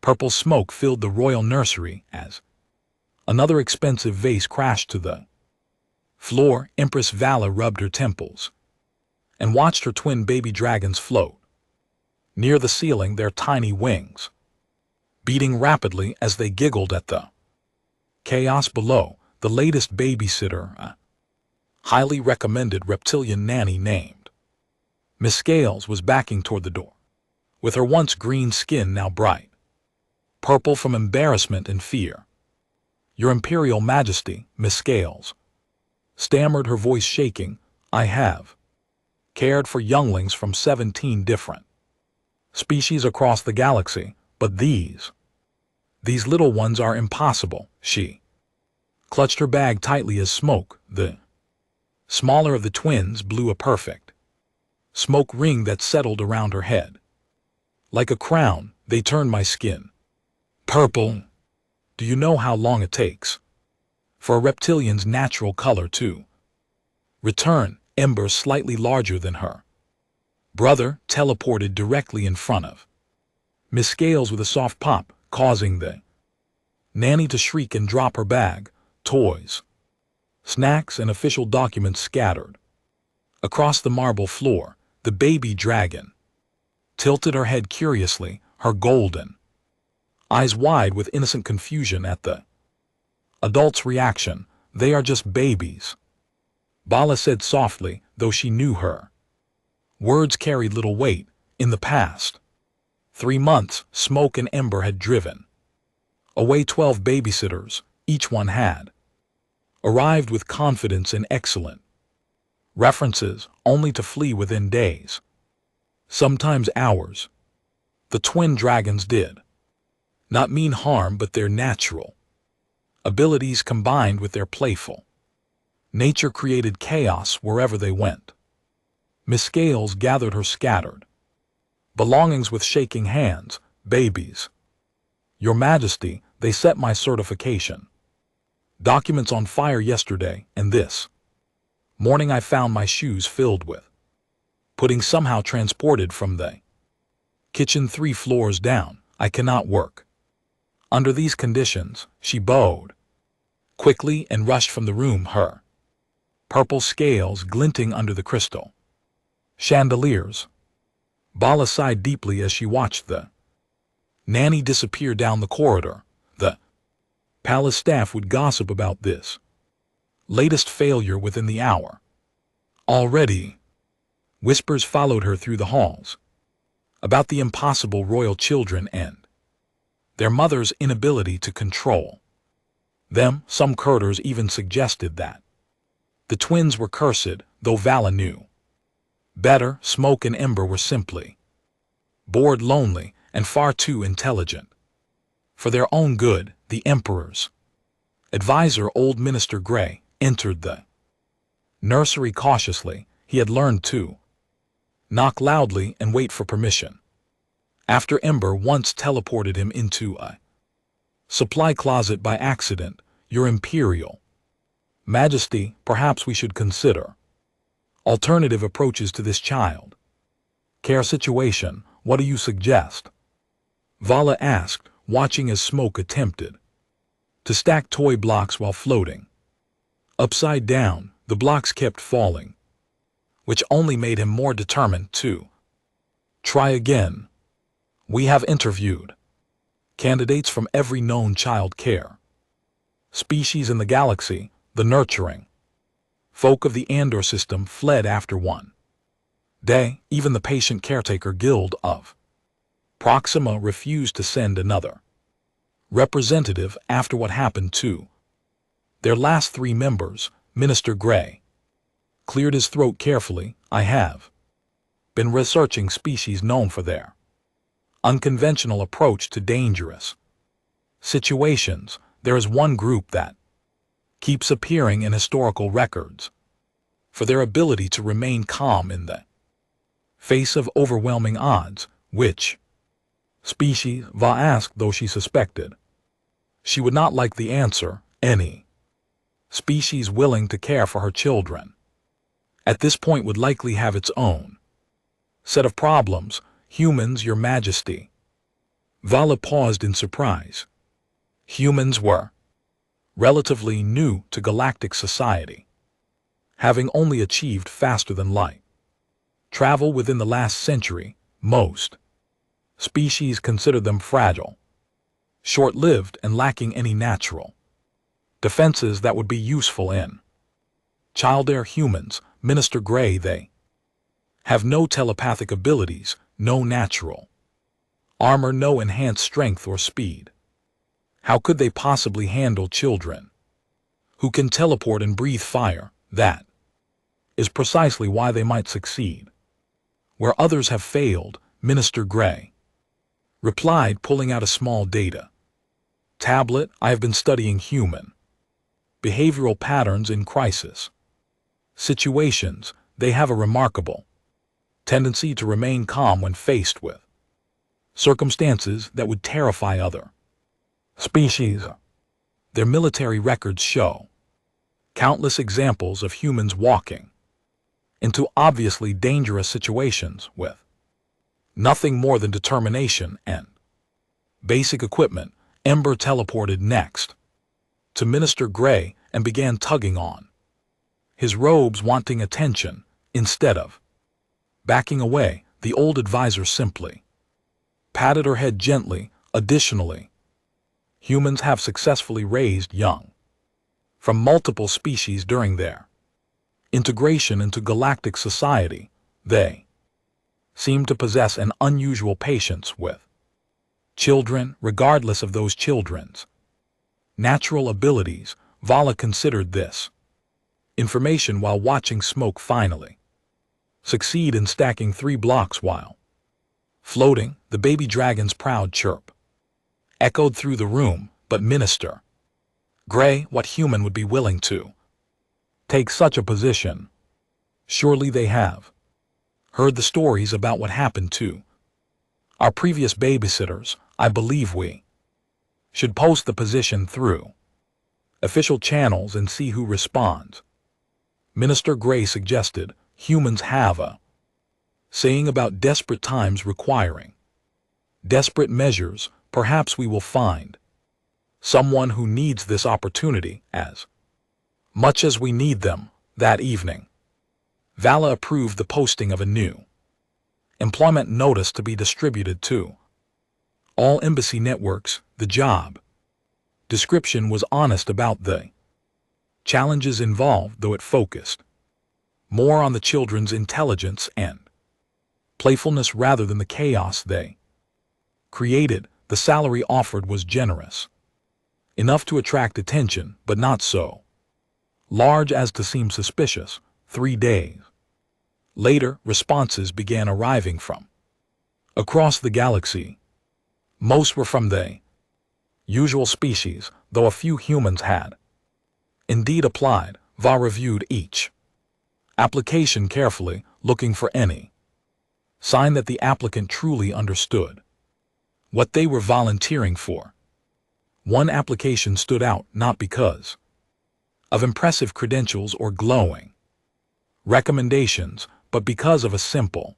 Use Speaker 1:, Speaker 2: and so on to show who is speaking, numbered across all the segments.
Speaker 1: Purple smoke filled the royal nursery as another expensive vase crashed to the floor. Empress Vala rubbed her temples and watched her twin baby dragons float near the ceiling, their tiny wings beating rapidly as they giggled at the chaos below. The latest babysitter, a highly recommended reptilian nanny named Miss Scales, was backing toward the door, with her once green skin now bright purple from embarrassment and fear. "Your Imperial Majesty," Miss Scales stammered, her voice shaking, "I have cared for younglings from 17 different species across the galaxy, but these little ones are impossible." She clutched her bag tightly as smoke, the smaller of the twins, blew a perfect smoke ring that settled around her head. Like a crown, they turned my skin purple. "Do you know how long it takes for a reptilian's natural color to return?" Ember, slightly larger than her brother, teleported directly in front of Miss Scales with a soft pop, causing the nanny to shriek and drop her bag. Toys, snacks, and official documents scattered across the marble floor. The baby dragon tilted her head curiously, her golden eyes wide with innocent confusion at the adult's reaction. "They are just babies," Bala said softly, though she knew her words carried little weight. In the past 3 months, Smoke and Ember had driven away 12 babysitters. Each one had arrived with confidence and excellent references, only to flee within days, sometimes hours. The twin dragons did not mean harm, but their natural abilities combined with their playful nature created chaos wherever they went. Miss Scales gathered her scattered belongings with shaking hands. "Babies, Your Majesty, they set my certification documents on fire yesterday, and this morning I found my shoes filled with pudding, somehow transported from the kitchen 3 floors down. I cannot work under these conditions." She bowed quickly and rushed from the room, her purple scales glinting under the crystal chandeliers. Bala sighed deeply as she watched the nanny disappear down the corridor. The palace staff would gossip about this latest failure within the hour. Already, whispers followed her through the halls about the impossible royal children and their mother's inability to control them. Some curators even suggested that the twins were cursed, though Vala knew better. Smoke and Ember were simply bored, lonely, and far too intelligent for their own good. The Emperor's advisor, old Minister Gray, entered the nursery cautiously. He had learned to knock loudly and wait for permission. After Ember once teleported him into a supply closet by accident. "Your Imperial Majesty, perhaps we should consider alternative approaches to this child care situation. What do you suggest?" Vala asked, watching as Smoke attempted to stack toy blocks while floating upside down. The blocks kept falling, which only made him more determined to try again. "We have interviewed candidates from every known child care species in the galaxy. The nurturing folk of the Andor system fled after one day. Even the patient caretaker guild of Proxima refused to send another representative after what happened to their last 3 members." Minister Gray cleared his throat carefully. "I have been researching species known for their unconventional approach to dangerous situations. There is one group that keeps appearing in historical records for their ability to remain calm in the face of overwhelming odds." "Which species?" Va asked, though she suspected she would not like the answer. "Any species willing to care for her children at this point would likely have its own set of problems. Humans, Your Majesty." Vala paused in surprise. Humans were relatively new to galactic society, having only achieved faster than light travel within the last century. Most species considered them fragile, short-lived, and lacking any natural defenses that would be useful in child-air humans. Minister Gray, they have no telepathic abilities, no natural armor, no enhanced strength or speed. How could they possibly handle children who can teleport and breathe fire? That is precisely why they might succeed where others have failed, Minister Gray replied, pulling out a small data tablet. I have been studying human behavioral patterns in crisis situations. They have a remarkable tendency to remain calm when faced with circumstances that would terrify other species. Their military records show countless examples of humans walking into obviously dangerous situations with nothing more than determination and basic equipment. Ember teleported next to Minister Gray and began tugging on his robes, wanting attention. Instead of backing away, the old advisor simply patted her head gently. Additionally, humans have successfully raised young from multiple species during their integration into galactic society. They seem to possess an unusual patience with children, regardless of those children's natural abilities. Vala considered this information while watching Smoke finally succeed in stacking 3 blocks while floating. The baby dragon's proud chirp echoed through the room. But Minister Gray, what human would be willing to take such a position? Surely they have heard the stories about what happened to our previous babysitters. I believe we should post the position through official channels and see who responds. Minister Gray suggested. Humans have a saying about desperate times requiring desperate measures. Perhaps we will find someone who needs this opportunity as much as we need them. That evening, Vala approved the posting of a new employment notice to be distributed to all embassy networks. The job description was honest about the challenges involved, though it focused more on the children's intelligence and playfulness rather than the chaos they created. The salary offered was generous enough to attract attention, but not so large as to seem suspicious. 3 days later, responses began arriving from across the galaxy. Most were from the usual species, though a few humans had indeed applied. Va reviewed each application carefully, looking for any sign that the applicant truly understood what they were volunteering for. One application stood out, not because of impressive credentials or glowing recommendations, but because of a simple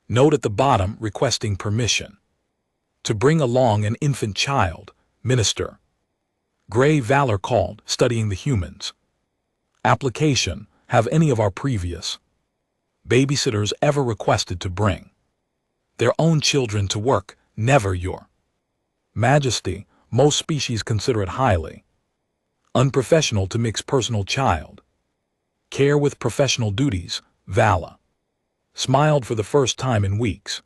Speaker 1: note at the bottom requesting permission to bring along an infant child. Minister Gray Valor called. Studying the humans application. Have any of our previous babysitters ever requested to bring their own children to work? Never, Your Majesty. Most species consider it highly unprofessional to mix personal child care with professional duties. Vala smiled for the first time in weeks.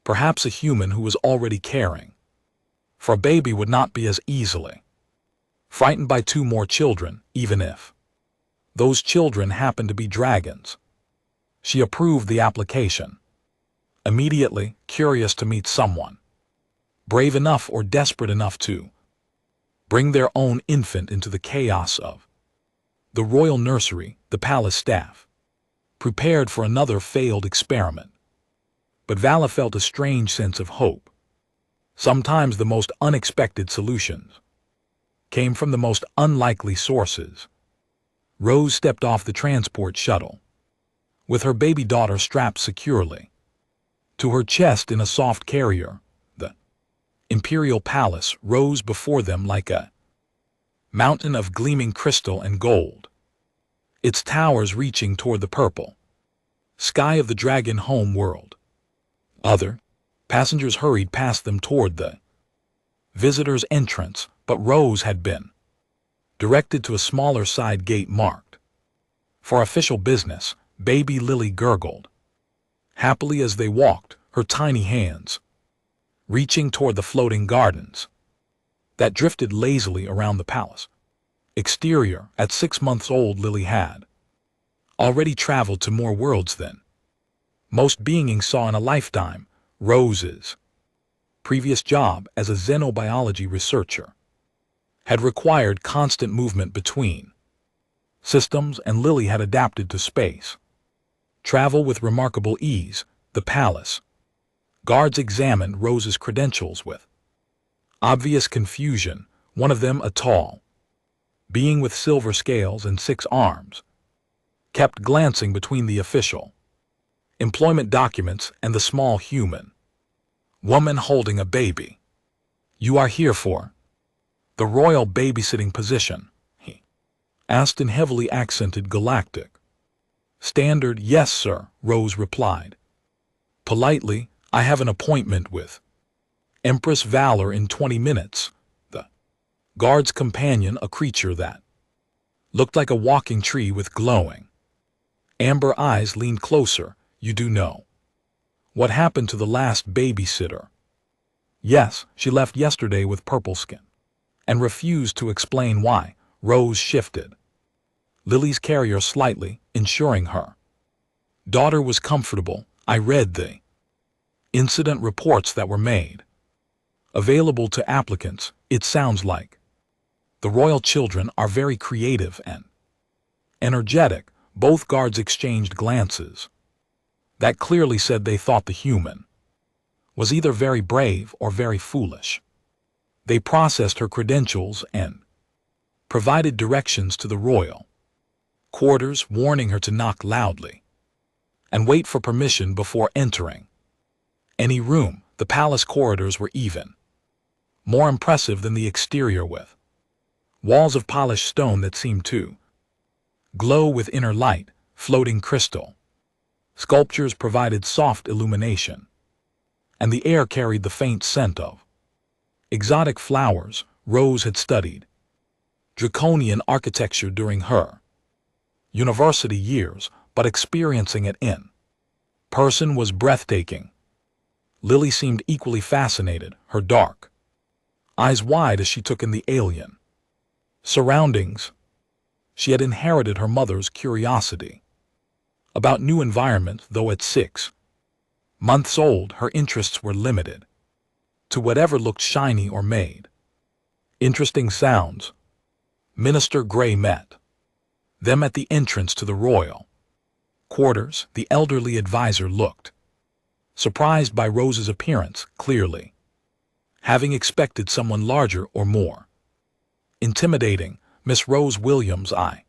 Speaker 1: Perhaps a human who was already caring for a baby would not be as easily frightened by 2 more children, even if those children happened to be dragons. She approved the application immediately, curious to meet someone brave enough or desperate enough to bring their own infant into the chaos of the royal nursery. The palace staff prepared for another failed experiment. But Vala felt a strange sense of hope. Sometimes the most unexpected solutions came from the most unlikely sources. Rose stepped off the transport shuttle with her baby daughter strapped securely to her chest in a soft carrier. The imperial palace rose before them like a mountain of gleaming crystal and gold, its towers reaching toward the purple sky of the dragon home world. Other passengers hurried past them toward the visitors' entrance, but Rose had been directed to a smaller side gate marked for official business. Baby Lily gurgled happily as they walked, her tiny hands reaching toward the floating gardens that drifted lazily around the palace exterior. At 6 months old, Lily had already traveled to more worlds than most beings saw in a lifetime. Rose's previous job as a xenobiology researcher had required constant movement between systems, and Lily had adapted to space travel with remarkable ease. The palace guards examined Rose's credentials with obvious confusion. One of them, a tall being with silver scales and 6 arms, kept glancing between the official employment documents and the small human woman holding a baby. "You are here for the royal babysitting position?" he asked in heavily accented galactic standard. "Yes, sir," Rose replied politely. "I have an appointment with Empress Valor in 20 minutes. The guard's companion, a creature that looked like a walking tree with glowing amber eyes, leaned closer. "You do know what happened to the last babysitter?" "Yes, she left yesterday with purple skin and refused to explain why." Rose shifted Lily's carrier slightly, ensuring her daughter was comfortable. "I read the incident reports that were made available to applicants. It sounds like the royal children are very creative and energetic." Both guards exchanged glances that clearly said they thought the human was either very brave or very foolish. They processed her credentials and provided directions to the royal quarters, warning her to knock loudly and wait for permission before entering any room. The palace corridors were even more impressive than the exterior, with walls of polished stone that seemed to glow with inner light. Floating crystal sculptures provided soft illumination, and the air carried the faint scent of exotic flowers. Rose had studied draconian architecture during her university years, but experiencing it in person was breathtaking. Lily seemed equally fascinated, her dark eyes wide as she took in the alien surroundings. She had inherited her mother's curiosity about new environment, though at 6 months old her interests were limited to whatever looked shiny or made interesting sounds. Minister Gray met them at the entrance to the royal quarters. The elderly advisor looked surprised by Rose's appearance, clearly having expected someone larger or more intimidating. "Miss Rose Williams, I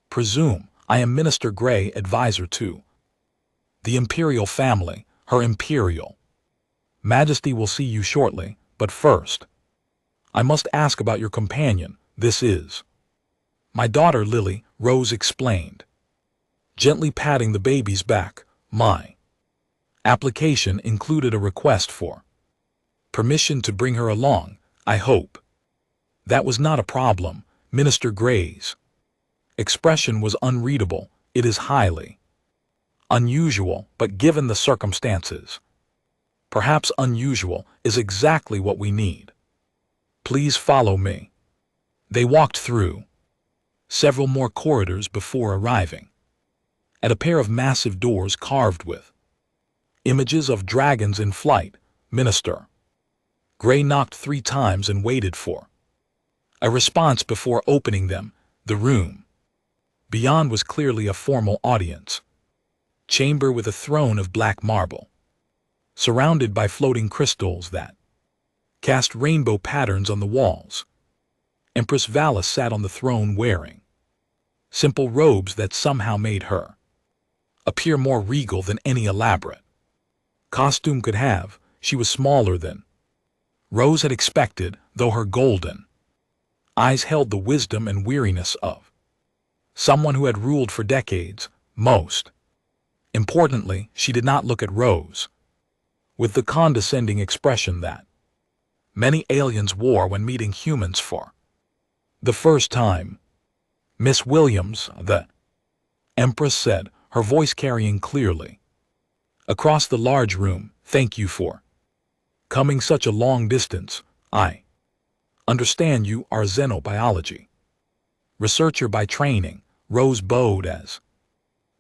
Speaker 1: presume. I am Minister Gray, advisor to the imperial family. Her Imperial Majesty will see you shortly, but first I must ask about your companion. This is my daughter Lily," Rose explained, gently patting the baby's back. "My application included a request for permission to bring her along. I hope that was not a problem." Minister Gray's expression was unreadable. "It is highly unusual, but given the circumstances, perhaps unusual is exactly what we need. Please follow me." They walked through several more corridors before arriving at a pair of massive doors carved with images of dragons in flight. Minister Gray knocked 3 times and waited for a response before opening them. The room beyond was clearly a formal audience chamber with a throne of black marble, surrounded by floating crystals that cast rainbow patterns on the walls. Empress Vala sat on the throne wearing simple robes that somehow made her appear more regal than any elaborate costume could have. She was smaller than Rose had expected, though her golden eyes held the wisdom and weariness of someone who had ruled for decades. Most importantly, she did not look at Rose with the condescending expression that many aliens wore when meeting humans for the first time. "Miss Williams," the Empress said, her voice carrying clearly across the large room, "thank you for coming such a long distance. I understand you are a xenobiology researcher by training." Rose bowed as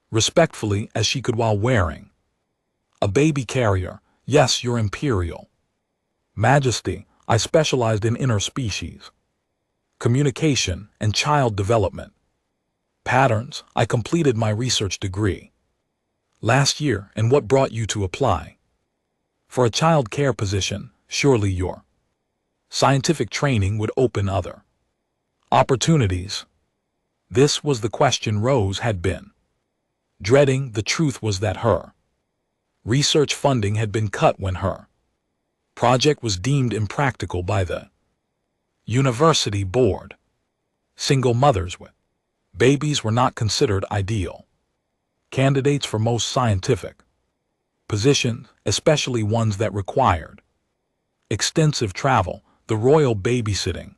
Speaker 1: respectfully as she could while wearing a baby carrier. "Yes, Your Imperial Majesty, I specialized in interspecies communication and child development patterns. I completed my research degree last year." "And what brought you to apply for a child care position? Surely your scientific training would open other opportunities." This was the question Rose had been dreading. The truth was that her research funding had been cut when her project was deemed impractical by the university board. Single mothers with babies were not considered ideal candidates for most scientific positions, especially ones that required extensive travel. The royal babysitting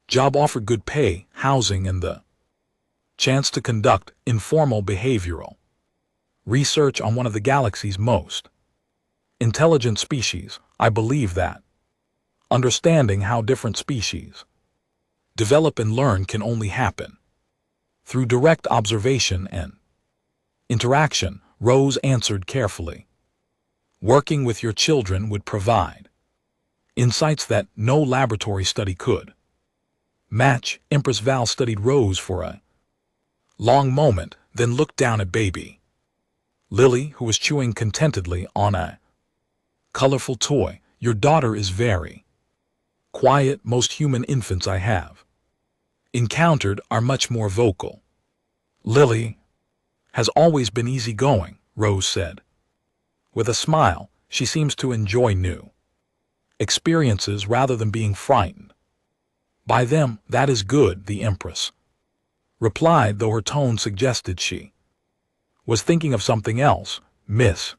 Speaker 1: job offered good pay, housing, and the chance to conduct informal behavioral research on one of the galaxy's most intelligent species. I believe that understanding how different species develop and learn can only happen through direct observation and interaction. Rose answered carefully. "Working with your children would provide insights that no laboratory study could match." Empress Val studied Rose for a long moment, then looked down at baby Lily, who was chewing contentedly on a colorful toy. "Your daughter is very quiet. Most human infants I have encountered are much more vocal." "Lily has always been easygoing," Rose said. With a smile, "she seems to enjoy new experiences rather than being frightened by them." "That is good," the Empress replied, though her tone suggested she was thinking of something else. "Miss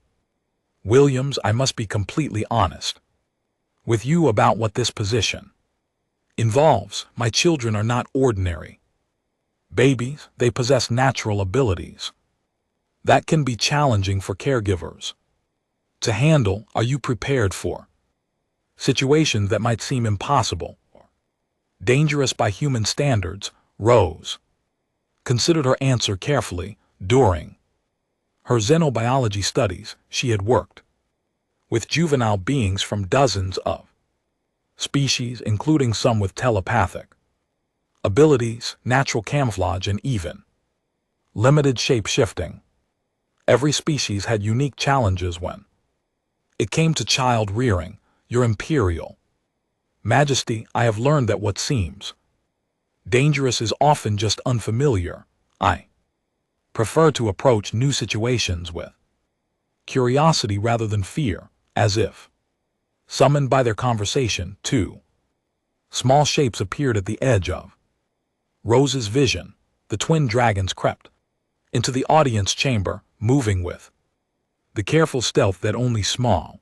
Speaker 1: Williams, I must be completely honest with you about what this position involves. My children are not ordinary babies. They possess natural abilities that can be challenging for caregivers to handle. Are you prepared for situations that might seem impossible or dangerous by human standards?" Rose considered her answer carefully. During her xenobiology studies, she had worked with juvenile beings from dozens of species, including some with telepathic abilities, natural camouflage, and even limited shape-shifting. Every species had unique challenges when it came to child rearing. "Your Imperial Majesty, I have learned that what seems dangerous is often just unfamiliar. I prefer to approach new situations with curiosity rather than fear." As if summoned by their conversation, two small shapes appeared at the edge of Rose's vision. The twin dragons crept into the audience chamber, moving with the careful stealth that only small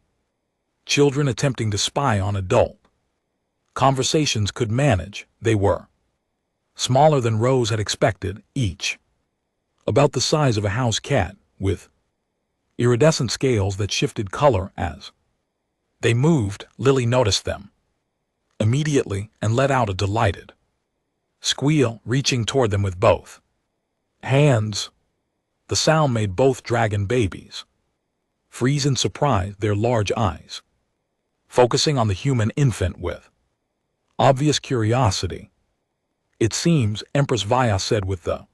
Speaker 1: children attempting to spy on adult conversations could manage. They were smaller than Rose had expected, each about the size of a house cat, with iridescent scales that shifted color as they moved. Lily noticed them immediately and let out a delighted squeal, reaching toward them with both hands. The sound made both dragon babies freeze in surprise, their large eyes focusing on the human infant with obvious curiosity. "It seems," Empress Vaya said with the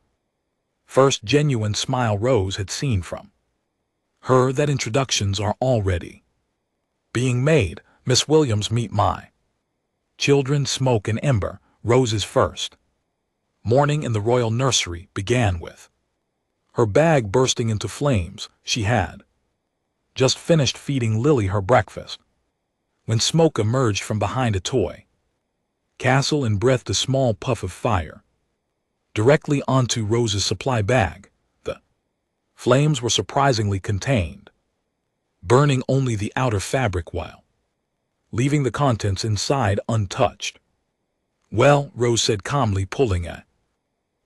Speaker 1: first genuine smile Rose had seen from her, "that introductions are already being made. Miss Williams, meet my children." Smoke and Ember, Rose's first morning in the royal nursery, began with her bag bursting into flames. She had just finished feeding Lily her breakfast when smoke emerged from behind a toy castle and breathed a small puff of fire directly onto Rose's supply bag. The flames were surprisingly contained, burning only the outer fabric while leaving the contents inside untouched. "Well," Rose said calmly, pulling a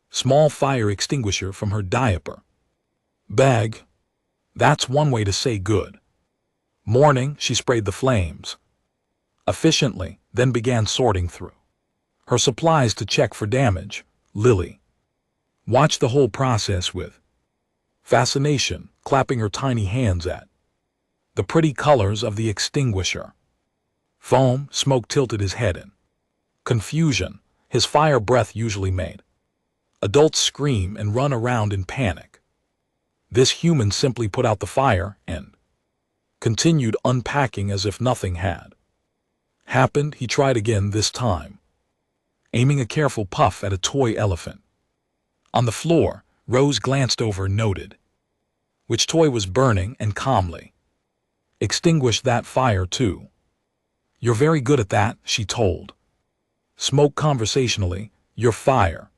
Speaker 1: small fire extinguisher from her diaper bag, "that's one way to say good morning." She sprayed the flames efficiently, then began sorting through her supplies to check for damage. Lily watched the whole process with fascination, clapping her tiny hands at the pretty colors of the extinguisher. Foam, Smoke tilted his head in confusion. His fire breath usually made adults scream and run around in panic. This human simply put out the fire and continued unpacking as if nothing had happened. He tried again, this time aiming a careful puff at a toy elephant on the floor. Rose glanced over and noted which toy was burning and calmly extinguished that fire too. "You're very good at that," she told Smoke conversationally. "Your fire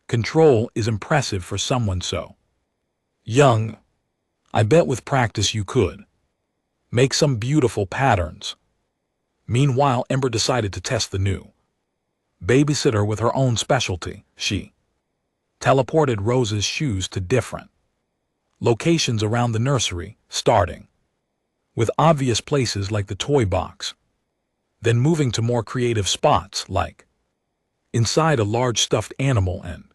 Speaker 1: control is impressive for someone so young. I bet with practice you could make some beautiful patterns." Meanwhile, Ember decided to test the new babysitter with her own specialty. She teleported Rose's shoes to different locations around the nursery, starting with obvious places like the toy box, then moving to more creative spots like inside a large stuffed animal and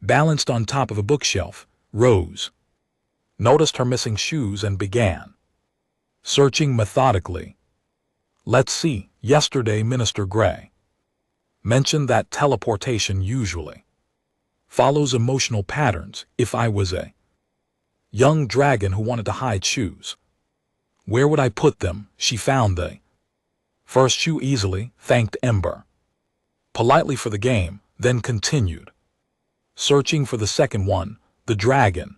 Speaker 1: balanced on top of a bookshelf. Rose noticed her missing shoes and began searching methodically. "Let's see, yesterday Minister Gray mentioned that teleportation usually follows emotional patterns. If I was a young dragon who wanted to hide shoes, where would I put them?" She found the first shoe easily, thanked Ember politely for the game, then continued searching for the second one. The dragon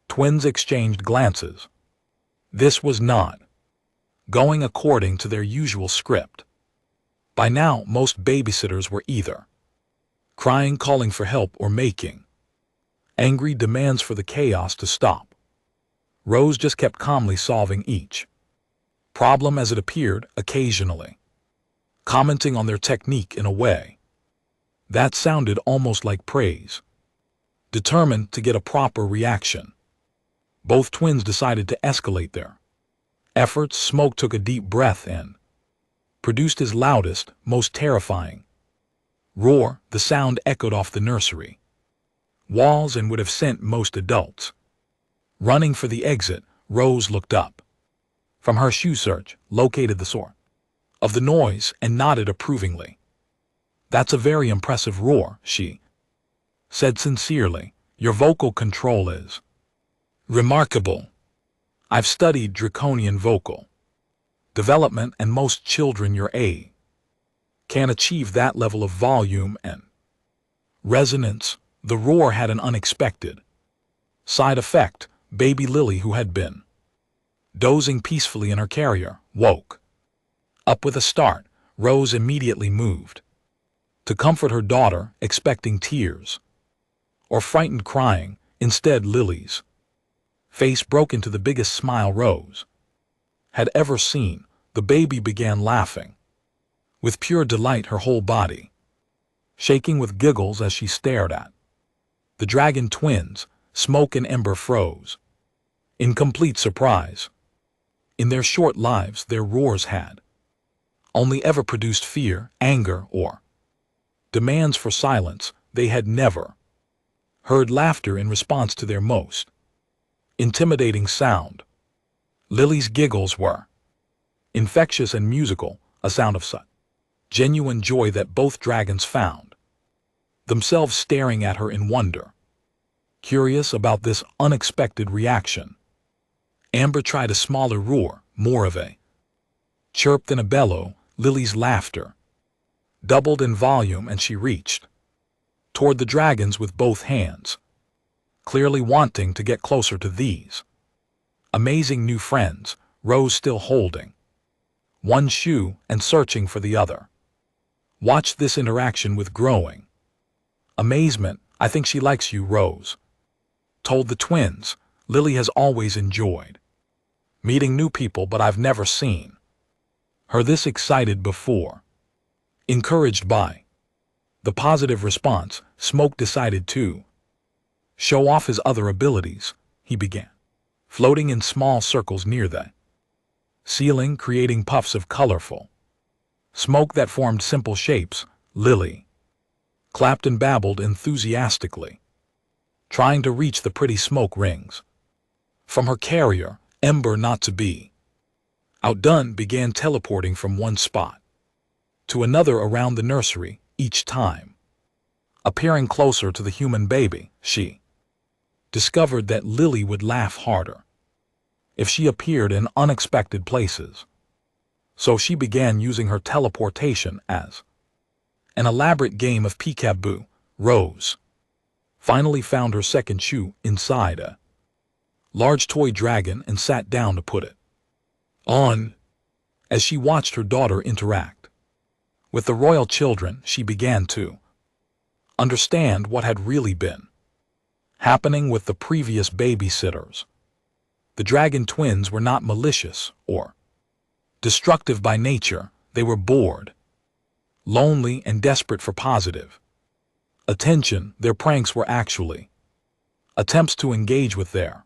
Speaker 1: twins exchanged glances. This was not going according to their usual script. By now, most babysitters were either crying, calling for help, or making angry demands for the chaos to stop. Rose just kept calmly solving each problem as it appeared, occasionally commenting on their technique in a way that sounded almost like praise. Determined to get a proper reaction, both twins decided to escalate their efforts. Smoke took a deep breath and produced his loudest, most terrifying roar. The sound echoed off the nursery walls and would have sent most adults running for the exit. Rose looked up from her shoe search, located the source of the noise, and nodded approvingly. "That's a very impressive roar," she said sincerely. "Your vocal control is remarkable. I've studied draconian vocal development, and most children your age can't achieve that level of volume and resonance." The roar had an unexpected side effect. Baby Lily, who had been dozing peacefully in her carrier, woke up with a start. Rose immediately moved to comfort her daughter, expecting tears or frightened crying. Instead, Lily's face broke into the biggest smile Rose had ever seen. The baby began laughing with pure delight, her whole body shaking with giggles as she stared at the dragon twins. Smoke and Ember froze in complete surprise. In their short lives, their roars had only ever produced fear, anger, or demands for silence. They had never heard laughter in response to their most intimidating sound. Lily's giggles were infectious and musical, a sound of such genuine joy that both dragons found themselves staring at her in wonder, curious about this unexpected reaction. Amber tried a smaller roar, more of a chirp than a bellow. Lily's laughter doubled in volume, and she reached toward the dragons with both hands, clearly wanting to get closer to these amazing new friends. Rose, still holding one shoe and searching for the other. Watch this interaction with growing amazement. I think she likes you, Rose told the twins. Lily has always enjoyed meeting new people, but I've never seen her this excited before. Encouraged by the positive response, Smoke decided to show off his other abilities. He began floating in small circles near the ceiling, creating puffs of colorful smoke that formed simple shapes. Lily clapped and babbled enthusiastically, trying to reach the pretty smoke rings from her carrier. Ember, not to be outdone, began teleporting from one spot to another around the nursery, each time appearing closer to the human baby. She discovered that Lily would laugh harder if she appeared in unexpected places, so she began using her teleportation as an elaborate game of peekaboo. Rose finally found her second shoe inside a large toy dragon and sat down to put it on. As she watched her daughter interact with the royal children, she began to understand what had really been happening with the previous babysitters. The dragon twins were not malicious or destructive by nature. They were bored, lonely, and desperate for positive attention. Their pranks were actually attempts to engage with their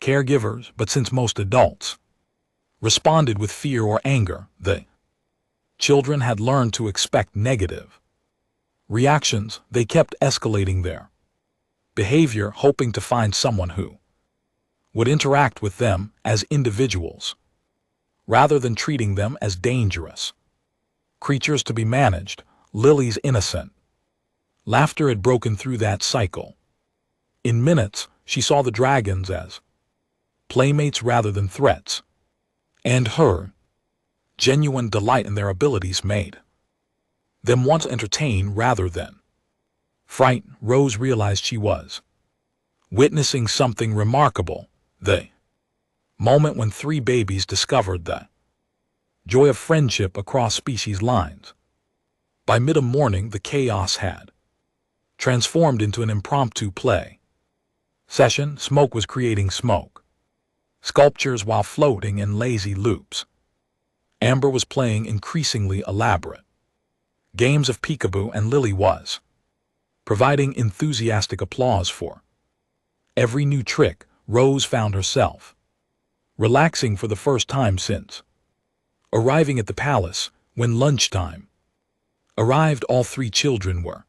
Speaker 1: caregivers, but since most adults responded with fear or anger, the children had learned to expect negative reactions. They kept escalating their behavior, hoping to find someone who would interact with them as individuals, rather than treating them as dangerous creatures to be managed. Lily's innocent laughter had broken through that cycle. In minutes, she saw the dragons as playmates rather than threats, and her genuine delight in their abilities made them want to entertain rather than fright. Rose realized she was witnessing something remarkable. The moment when three babies discovered the joy of friendship across species lines. By mid-morning, the chaos had transformed into an impromptu play session. Smoke was creating smoke sculptures while floating in lazy loops. Amber was playing increasingly elaborate games of peekaboo, and Lily was providing enthusiastic applause for every new trick. Rose found herself relaxing for the first time since arriving at the palace. When lunchtime arrived, all three children were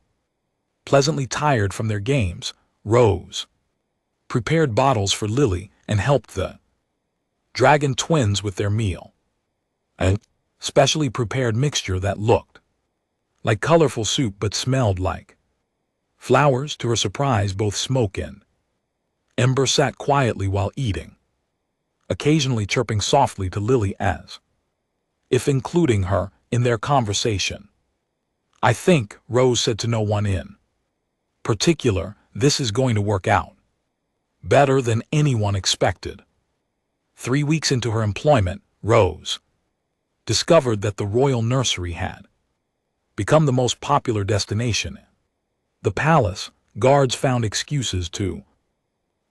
Speaker 1: pleasantly tired from their games. Rose prepared bottles for Lily and helped the dragon twins with their meal, a specially prepared mixture that looked like colorful soup but smelled like flowers. To her surprise, both Smoke and Ember sat quietly while eating, occasionally chirping softly to Lily as if including her in their conversation. I think, Rose said to no one in particular, this is going to work out better than anyone expected. 3 weeks into her employment, Rose discovered that the royal nursery had become the most popular destination in the palace. Guards found excuses to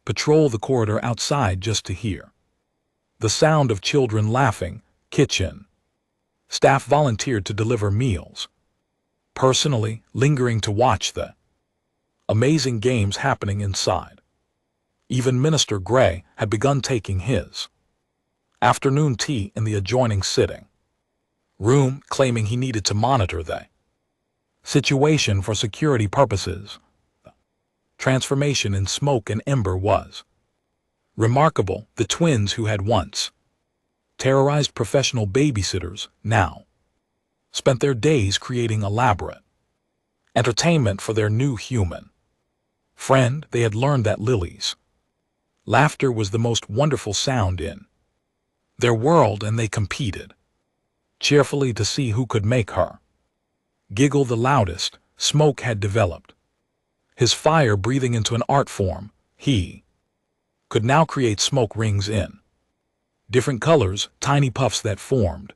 Speaker 1: patrol the corridor outside just to hear the sound of children laughing. Kitchen staff volunteered to deliver meals personally, lingering to watch the amazing games happening inside. Even Minister Gray had begun taking his afternoon tea in the adjoining sitting room, claiming he needed to monitor the situation for security purposes. The transformation in Smoke and Ember was remarkable. The twins, who had once terrorized professional babysitters, now spent their days creating elaborate entertainment for their new human friend. They had learned that Lily's laughter was the most wonderful sound in their world, and they competed cheerfully to see who could make her giggle the loudest. Smoke had developed his fire breathing into an art form. He could now create smoke rings in different colors, tiny puffs that formed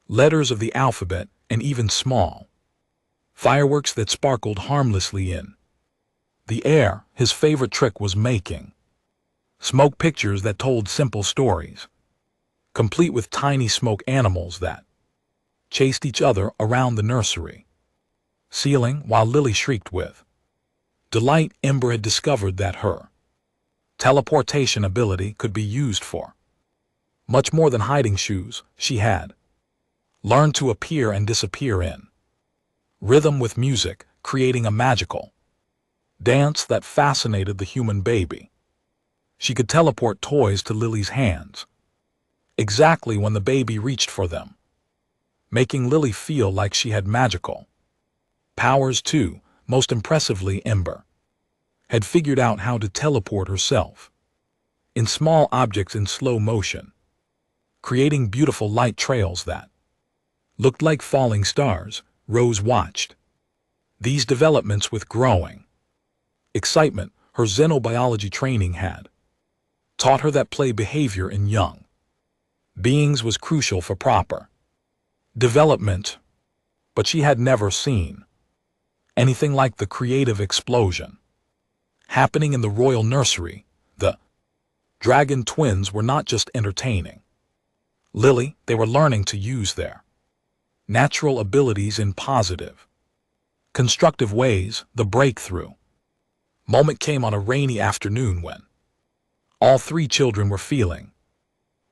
Speaker 1: letters of the alphabet, and even small fireworks that sparkled harmlessly in the air. His favorite trick was making smoke pictures that told simple stories, complete with tiny smoke animals that chased each other around the nursery ceiling while Lily shrieked with delight. Ember had discovered that her teleportation ability could be used for much more than hiding shoes. She had learned to appear and disappear in rhythm with music, creating a magical dance that fascinated the human baby. She could teleport toys to Lily's hands exactly when the baby reached for them, making Lily feel like she had magical powers too. Most impressively, Ember had figured out how to teleport herself in small objects in slow motion, creating beautiful light trails that looked like falling stars. Rose watched these developments with growing excitement. Her xenobiology training had taught her that play behavior in young beings was crucial for proper development, but she had never seen anything like the creative explosion happening in the royal nursery. The dragon twins were not just entertaining Lily, they were learning to use their natural abilities in positive, constructive ways. The breakthrough moment came on a rainy afternoon when all three children were feeling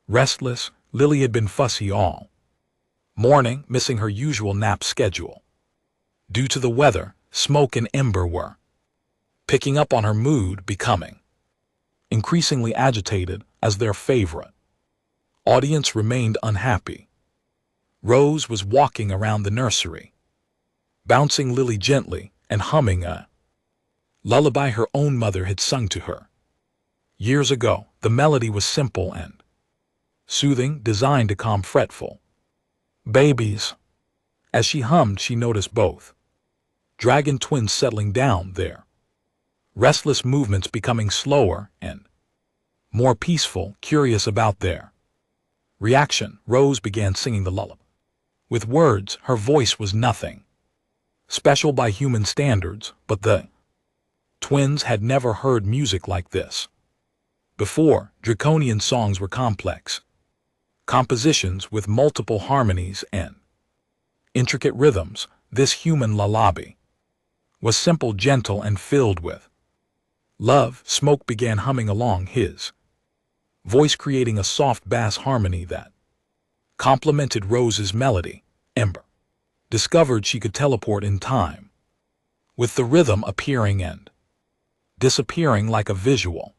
Speaker 1: restless. Lily had been fussy all morning, missing her usual nap schedule due to the weather. Smoke and Ember were picking up on her mood, becoming increasingly agitated as their favorite audience remained unhappy. Rose was walking around the nursery, bouncing Lily gently and humming a lullaby her own mother had sung to her years ago. The melody was simple and soothing, designed to calm fretful babies. As she hummed, she noticed both dragon twins settling down, their restless movements becoming slower and more peaceful. Curious about their reaction, Rose began singing the lullaby. With words, her voice was nothing special by human standards, but the twins had never heard music like this before. Draconian songs were complex compositions with multiple harmonies and intricate rhythms. This human lullaby was simple, gentle, and filled with love. Smoke began humming along, his voice creating a soft bass harmony that complemented Rose's melody. Ember discovered she could teleport in time, with the rhythm appearing and disappearing like a visual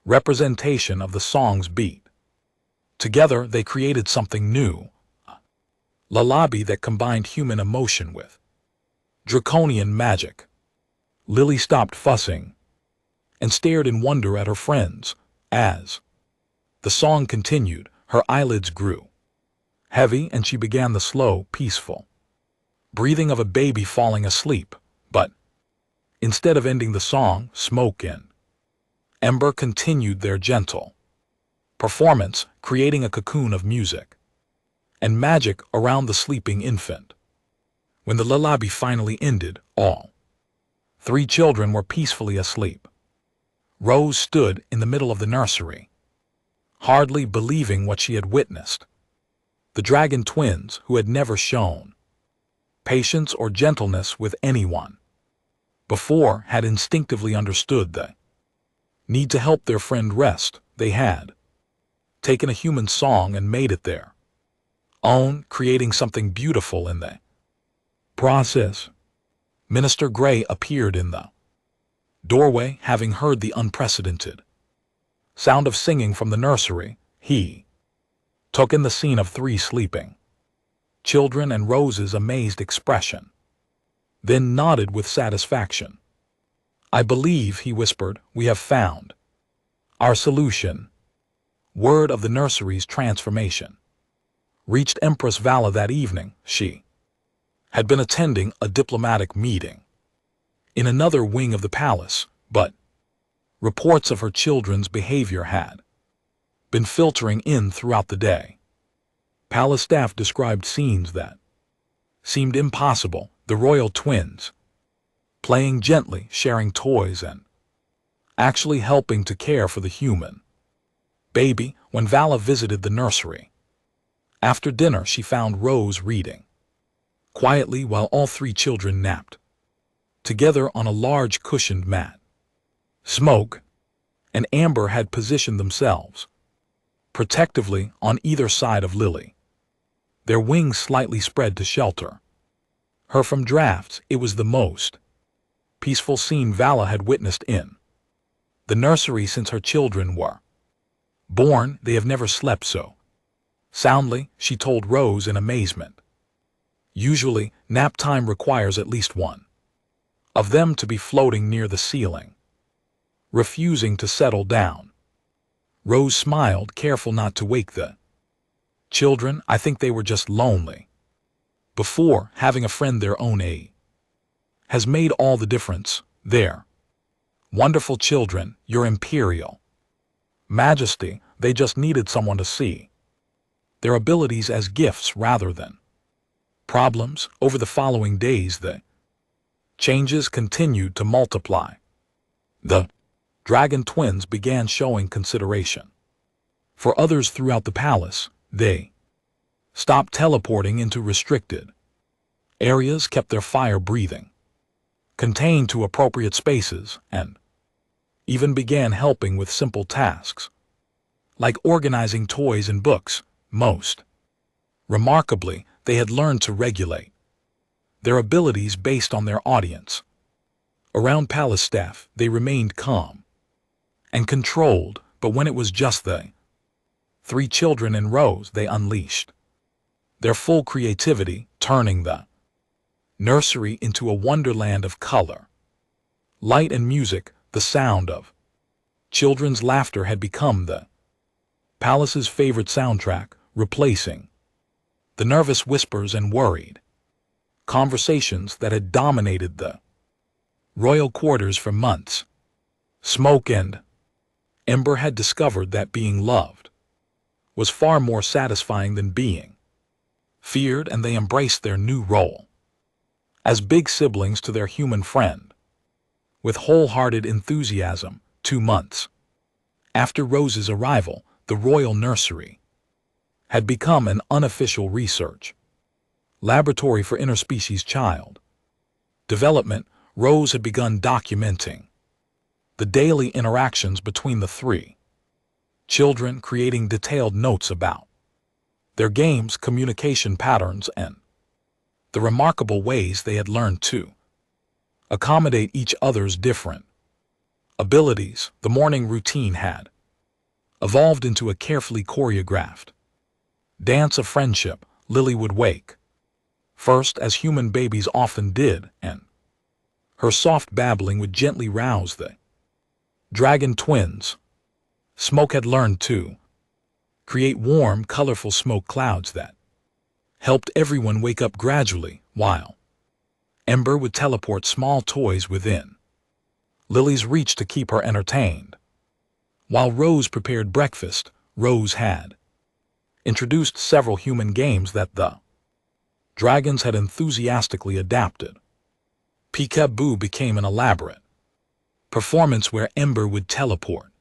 Speaker 1: representation of the song's beat. Together, they created something new, a lullaby that combined human emotion with draconian magic. Lily stopped fussing and stared in wonder at her friends. As the song continued, her eyelids grew heavy and she began the slow, peaceful breathing of a baby falling asleep. But instead of ending the song, Smoke and Ember continued their gentle performance, creating a cocoon of music and magic around the sleeping infant. When the lullaby finally ended, all three children were peacefully asleep. Rose stood in the middle of the nursery, hardly believing what she had witnessed. The dragon twins, who had never shown patience or gentleness with anyone before, had instinctively understood the need to help their friend rest. They had taken a human song and made it their own, creating something beautiful in the process. Minister Gray appeared in the doorway. Having heard the unprecedented sound of singing from the nursery, he took in the scene of three sleeping children and Rose's amazed expression, then nodded with satisfaction. "I believe," he whispered, "we have found our solution." Word of the nursery's transformation reached Empress Vala that evening. She had been attending a diplomatic meeting in another wing of the palace, but reports of her children's behavior had been filtering in throughout the day. Palace staff described scenes that seemed impossible, the royal twins, playing gently, sharing toys, and actually helping to care for the human baby. When Vala visited the nursery, after dinner she found Rose reading quietly while all three children napped together on a large cushioned mat. Smoke and Amber had positioned themselves protectively on either side of Lily, their wings slightly spread to shelter her from drafts. It was the most peaceful scene Vala had witnessed in the nursery since her children were born. They have never slept so soundly, she told Rose in amazement. Usually, nap time requires at least one of them to be floating near the ceiling, refusing to settle down. Rose smiled, careful not to wake the children. I think they were just lonely. Before, having a friend their own age has made all the difference. They're wonderful children, your imperial majesty. They just needed someone to see their abilities as gifts rather than problems. Over the following days, the changes continued to multiply. The dragon twins began showing consideration for others throughout the palace. They stopped teleporting into restricted areas, kept their fire breathing contained to appropriate spaces, and even began helping with simple tasks like organizing toys and books. Most remarkably, they had learned to regulate their abilities based on their audience. Around palace staff, they remained calm and controlled, but when it was just the three children in Rose, they unleashed their full creativity, turning the nursery into a wonderland of color, light, and music. The sound of children's laughter had become the palace's favorite soundtrack, replacing the nervous whispers and worried conversations that had dominated the royal quarters for months. Smoke and Ember had discovered that being loved was far more satisfying than being feared, and they embraced their new role as big siblings to their human friend with wholehearted enthusiasm. 2 months after Rose's arrival, the royal nursery had become an unofficial research laboratory for interspecies child development. Rose had begun documenting the daily interactions between the three children, creating detailed notes about their games, communication patterns, and the remarkable ways they had learned to accommodate each other's different abilities. The morning routine had evolved into a carefully choreographed dance of friendship. Lily would wake first, as human babies often did, and her soft babbling would gently rouse the dragon twins. Smoke had learned to create warm, colorful smoke clouds that helped everyone wake up gradually, while Ember would teleport small toys within Lily's reach to keep her entertained. While Rose prepared breakfast, Rose had introduced several human games that the dragons had enthusiastically adapted. Peekaboo became an elaborate performance where Ember would teleport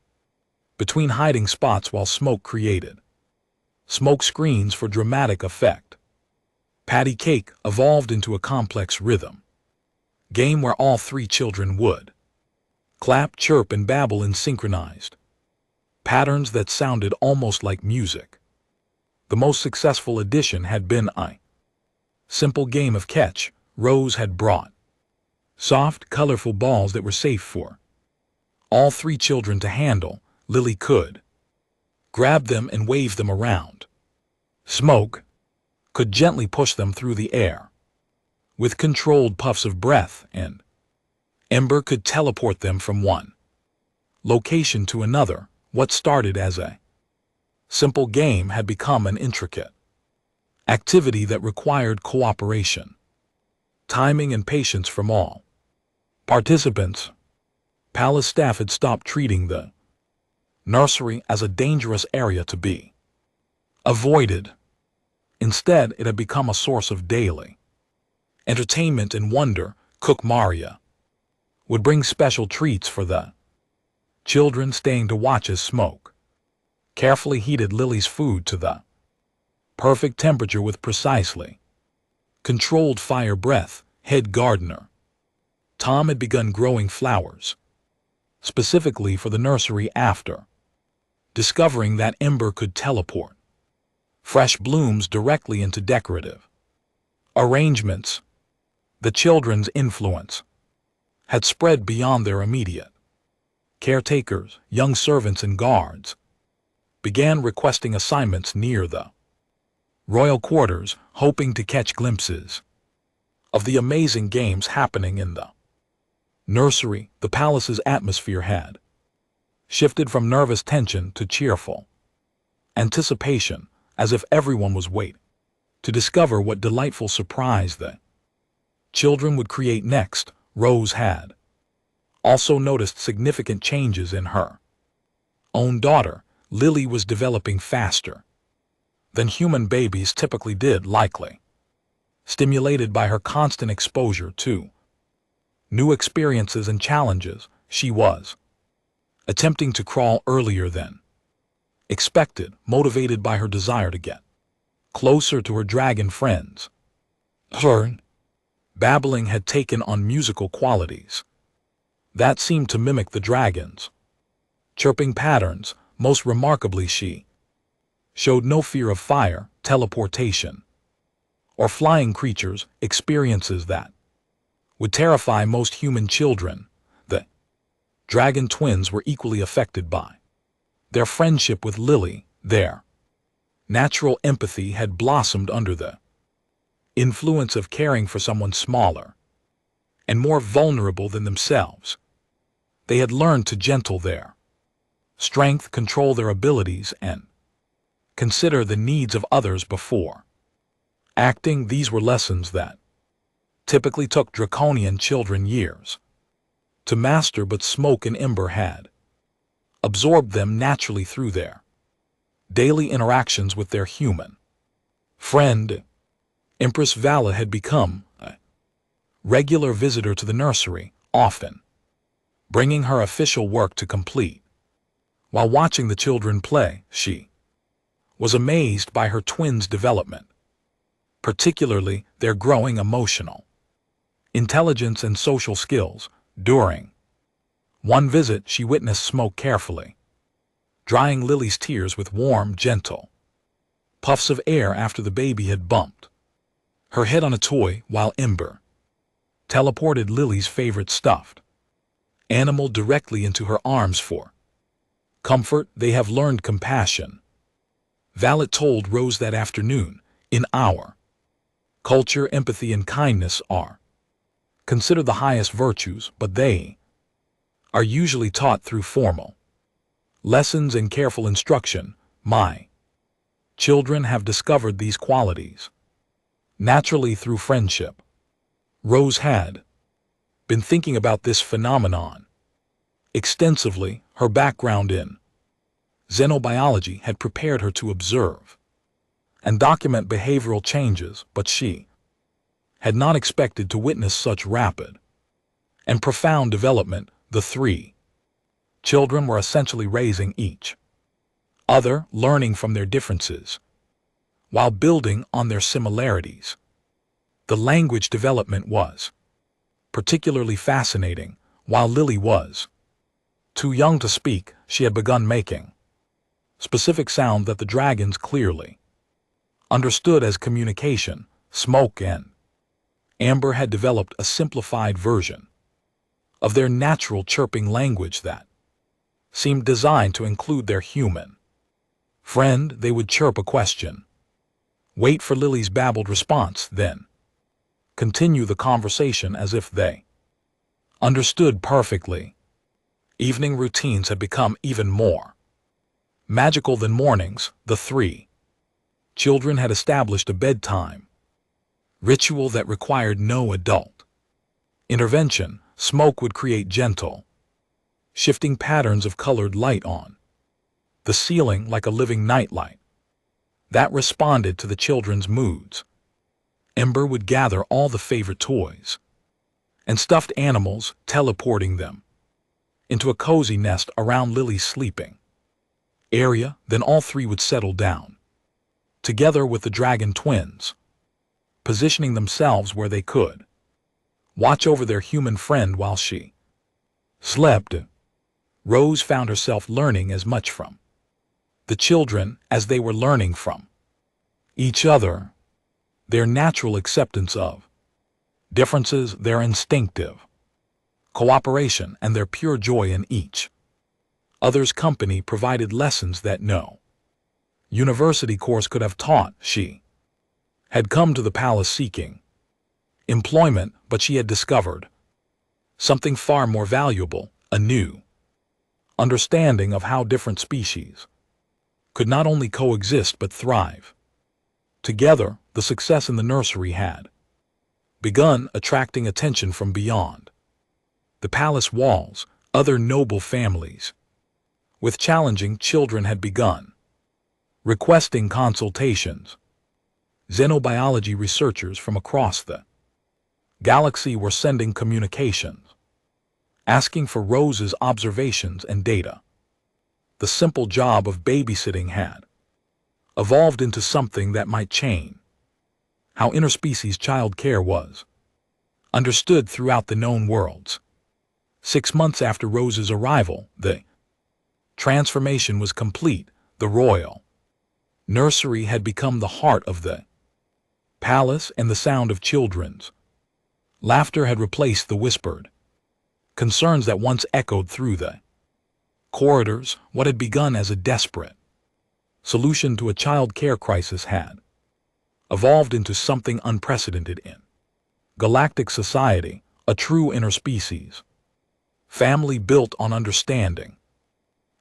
Speaker 1: between hiding spots while Smoke created smoke screens for dramatic effect. Patty Cake evolved into a complex rhythm game where all three children would clap, chirp, and babble in synchronized patterns that sounded almost like music. The most successful addition had been a simple game of catch. Rose had brought soft, colorful balls that were safe for all three children to handle. Lily could grab them and wave them around. Smoke could gently push them through the air with controlled puffs of breath, and Ember could teleport them from one location to another. What started as a simple game had become an intricate activity that required cooperation, timing, and patience from all participants. Palace staff had stopped treating the nursery as a dangerous area to be avoided. Instead, it had become a source of daily entertainment and wonder. Cook Maria would bring special treats for the children, staying to watch as Smoke carefully heated Lily's food to the perfect temperature with precisely controlled fire breath. Head gardener Tom had begun growing flowers, specifically for the nursery after discovering that Ember could teleport fresh blooms directly into decorative arrangements. The children's influence had spread beyond their immediate caretakers. Young servants and guards began requesting assignments near the royal quarters, hoping to catch glimpses of the amazing games happening in the nursery. The palace's atmosphere had shifted from nervous tension to cheerful anticipation, as if everyone was waiting to discover what delightful surprise the children would create next. Rose had also noticed significant changes in her own daughter. Lily was developing faster than human babies typically did, likely stimulated by her constant exposure to new experiences and challenges. She was attempting to crawl earlier than expected, motivated by her desire to get closer to her dragon friends. Her babbling had taken on musical qualities that seemed to mimic the dragon's chirping patterns. Most remarkably, she showed no fear of fire, teleportation, or flying creatures, experiences that would terrify most human children. The dragon twins were equally affected by their friendship with Lily. Their natural empathy had blossomed under the influence of caring for someone smaller and more vulnerable than themselves. They had learned to gentle their strength, control their abilities, and consider the needs of others before acting. These were lessons that typically took draconian children years to master, but Smoke and Ember had absorbed them naturally through their daily interactions with their human friend. Empress Vala had become a regular visitor to the nursery, often bringing her official work to complete. While watching the children play, she was amazed by her twins' development, particularly their growing emotional intelligence and social skills. During one visit, she witnessed Smoke carefully drying Lily's tears with warm, gentle puffs of air after the baby had bumped her head on a toy, while Ember teleported Lily's favorite stuffed animal directly into her arms for comfort. They have learned compassion, Valet told Rose that afternoon. In our culture, empathy and kindness are considered the highest virtues, but they are usually taught through formal lessons and careful instruction. My children have discovered these qualities naturally through friendship. Rose had been thinking about this phenomenon extensively. Her background in xenobiology had prepared her to observe and document behavioral changes, but she had not expected to witness such rapid and profound development. The three children were essentially raising each other, learning from their differences while building on their similarities. The language development was particularly fascinating. While Lily was too young to speak, she had begun making specific sound that the dragons clearly understood as communication. Smoke and Amber had developed a simplified version of their natural chirping language that seemed designed to include their human friend. They would chirp a question, wait for Lily's babbled response, then continue the conversation as if they understood perfectly. Evening routines had become even more magical than mornings. The three children had established a bedtime ritual that required no adult intervention. Smoke would create gentle, shifting patterns of colored light on the ceiling like a living nightlight. that responded to the children's moods. Ember would gather all the favorite toys and stuffed animals, teleporting them into a cozy nest around Lily's sleeping area. Then all three would settle down, together with the dragon twins, positioning themselves where they could watch over their human friend while she slept. Rose found herself learning as much from the children as they were learning from each other. Their natural acceptance of differences, their instinctive cooperation, and their pure joy in each other's company provided lessons that no university course could have taught. She had come to the palace seeking employment, but she had discovered something far more valuable, a new understanding of how different species could not only coexist but thrive together. The success in the nursery had begun attracting attention from beyond the palace walls. Other noble families with challenging children had begun requesting consultations. Xenobiology researchers from across the galaxy were sending communications, asking for Rose's observations and data. The simple job of babysitting had evolved into something that might change how interspecies child care was understood throughout the known worlds. 6 months after Rose's arrival, the transformation was complete. The royal nursery had become the heart of the palace, and the sound of children's laughter had replaced the whispered concerns that once echoed through the corridors. What had begun as a desperate solution to a child care crisis had evolved into something unprecedented in galactic society, a true interspecies family built on understanding,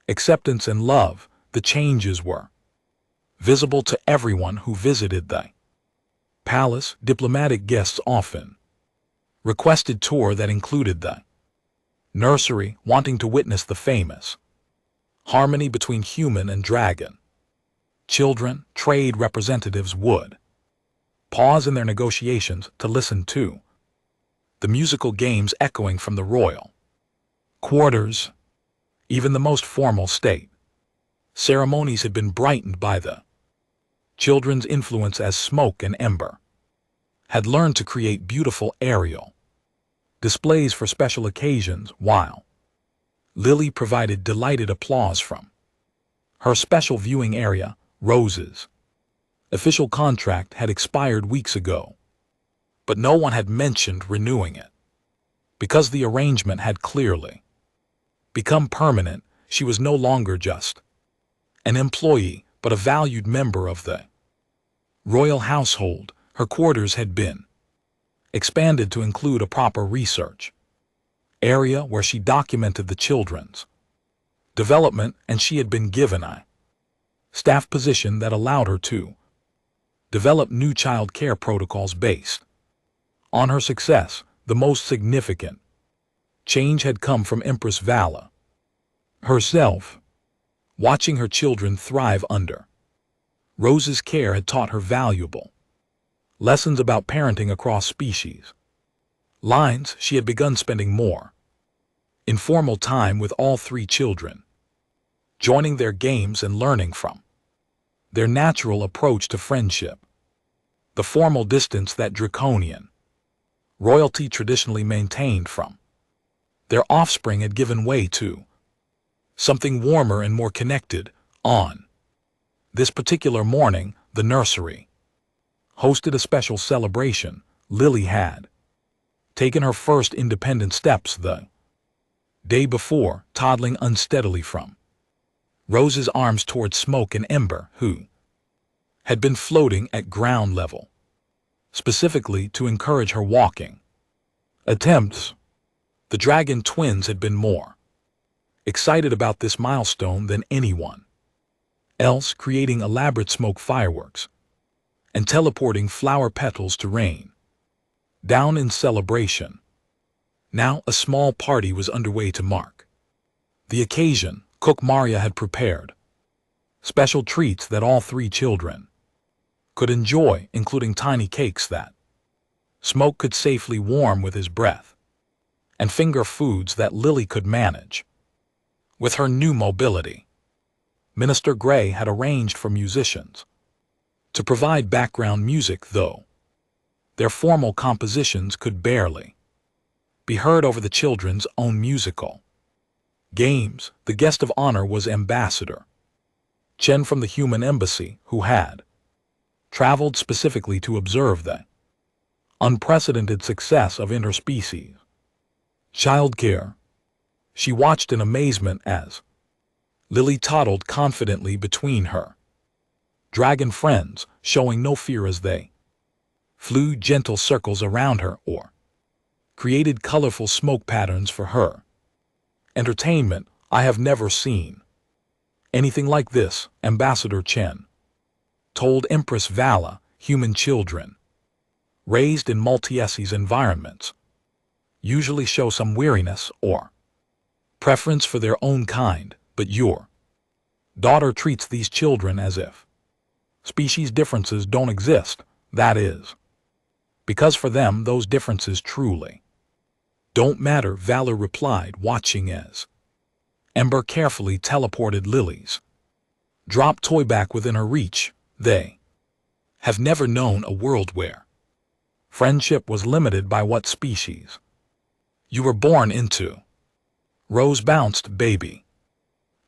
Speaker 1: acceptance, and love. The changes were visible to everyone who visited the palace. Diplomatic guests often requested tour that included the nursery, wanting to witness the famous harmony between human and dragon children. Trade representatives would pause in their negotiations to listen to the musical games echoing from the royal quarters. Even the most formal state ceremonies had been brightened by the children's influence, as Smoke and Ember had learned to create beautiful aerial displays for special occasions, while Lily provided delighted applause from her special viewing area. Rose's official contract had expired weeks ago, but no one had mentioned renewing it because the arrangement had clearly become permanent. She was no longer just an employee, but a valued member of the royal household. Her quarters had been expanded to include a proper research area where she documented the children's development, and she had been given a staff position that allowed her to develop new child care protocols based on her success. The most significant change had come from Empress Vala herself. Watching her children thrive under Rose's care had taught her valuable lessons about parenting across species lines. She had begun spending more informal time with all three children, joining their games and learning from their natural approach to friendship. The formal distance that draconian royalty traditionally maintained from their offspring had given way to something warmer and more connected. On this particular morning, the nursery hosted a special celebration. Lily had taken her first independent steps the day before, toddling unsteadily from Rose's arms toward Smoke and Ember, who had been floating at ground level, specifically to encourage her walking attempts. The dragon twins had been more excited about this milestone than anyone else, creating elaborate smoke fireworks and teleporting flower petals to rain down in celebration. Now a small party was underway to mark the occasion. Cook Maria had prepared special treats that all three children could enjoy, including tiny cakes that Smoke could safely warm with his breath, and finger foods that Lily could manage. With her new mobility, Minister Gray had arranged for musicians to provide background music, though their formal compositions could barely be heard over the children's own musical games. The guest of honor was Ambassador Chen from the Human Embassy, who had traveled specifically to observe the unprecedented success of interspecies childcare. She watched in amazement as Lily toddled confidently between her dragon friends, showing no fear as they flew gentle circles around her or created colorful smoke patterns for her entertainment. I have never seen anything like this, Ambassador Chen told Empress Vala. Human children raised in multi-species environments usually show some weariness or preference for their own kind, but your daughter treats these children as if species differences don't exist. That is because for them those differences truly don't matter, Valor replied, watching as Ember carefully teleported Lily's drop toy back within her reach. They have never known a world where friendship was limited by what species you were born into. Rose bounced baby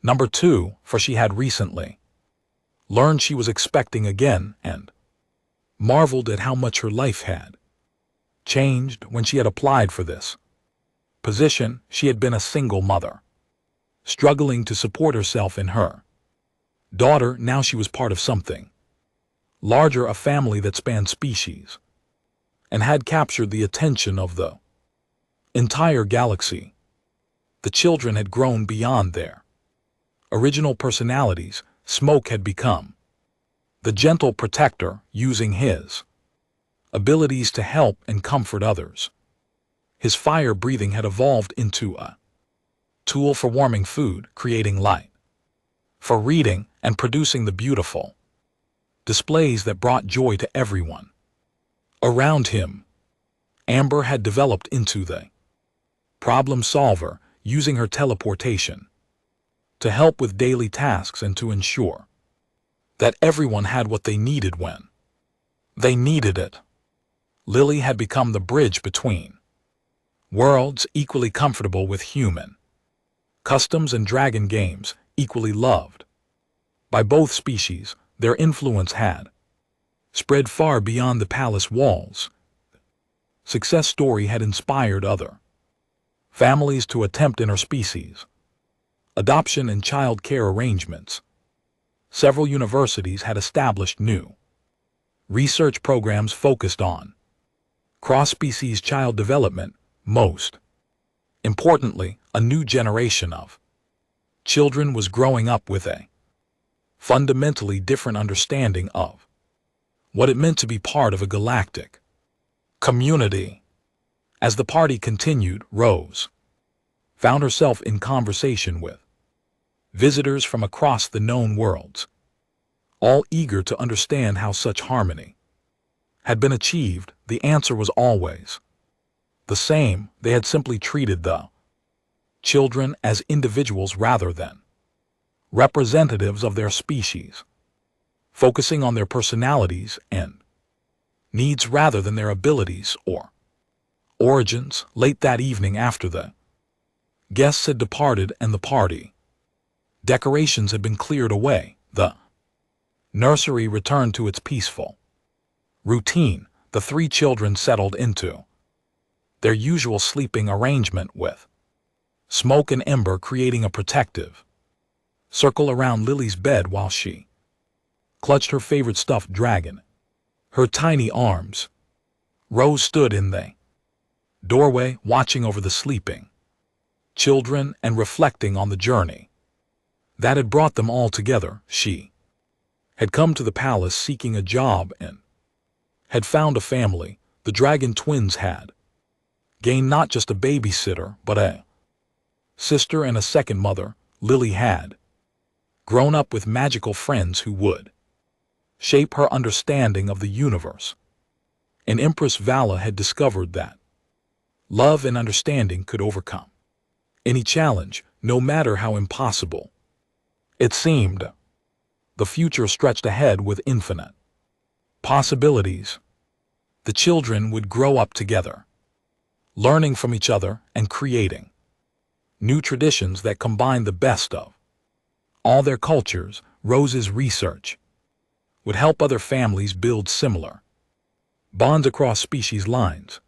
Speaker 1: number 2, for she had recently learned she was expecting again and marveled at how much her life had changed when she had applied for this position. She had been a single mother, struggling to support herself and her daughter. Now she was part of something larger, a family that spanned species and had captured the attention of the entire galaxy. The children had grown beyond their original personalities. Smoke had become the gentle protector, using his abilities to help and comfort others. His fire breathing had evolved into a tool for warming food, creating light, for reading, and producing the beautiful displays that brought joy to everyone around him. Amber had developed into the problem solver, using her teleportation to help with daily tasks and to ensure that everyone had what they needed when they needed it. Lily had become the bridge between worlds, equally comfortable with human customs and dragon games, equally loved by both species. Their influence had spread far beyond the palace walls. Success story had inspired other families to attempt interspecies adoption and child care arrangements. Several universities had established new research programs focused on cross-species child development. Most importantly, a new generation of children was growing up with a fundamentally different understanding of what it meant to be part of a galactic community. As the party continued, Rose found herself in conversation with visitors from across the known worlds, all eager to understand how such harmony had been achieved. The answer was always the same. They had simply treated the children as individuals rather than representatives of their species, focusing on their personalities and needs rather than their abilities or origins. Late that evening, after the guests had departed and the party decorations had been cleared away, the nursery returned to its peaceful routine. The 3 children settled into their usual sleeping arrangement, with Smoke and Ember creating a protective circle around Lily's bed while she clutched her favorite stuffed dragon, her tiny arms. Rose stood in the doorway, watching over the sleeping children and reflecting on the journey that had brought them all together. She had come to the palace seeking a job and had found a family. The dragon twins had gained not just a babysitter, but a sister and a second mother. Lily had grown up with magical friends who would shape her understanding of the universe. And Empress Vala had discovered that love and understanding could overcome any challenge, no matter how impossible it seemed. The future stretched ahead with infinite possibilities. The children would grow up together, learning from each other and creating new traditions that combine the best of all their cultures. Rose's research would help other families build similar bonds across species lines.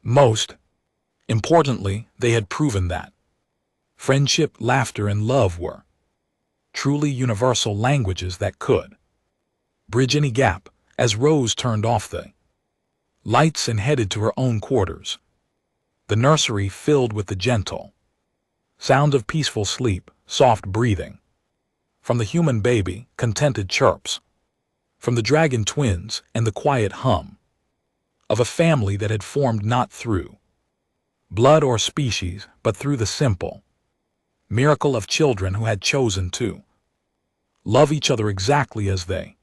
Speaker 1: Most importantly, they had proven that friendship, laughter, and love were truly universal languages that could bridge any gap. As Rose turned off the lights and headed to her own quarters, the nursery filled with the gentle sound of peaceful sleep, soft breathing from the human baby, contented chirps from the dragon twins, and the quiet hum of a family that had formed not through blood or species, but through the simple miracle of children who had chosen to love each other exactly as they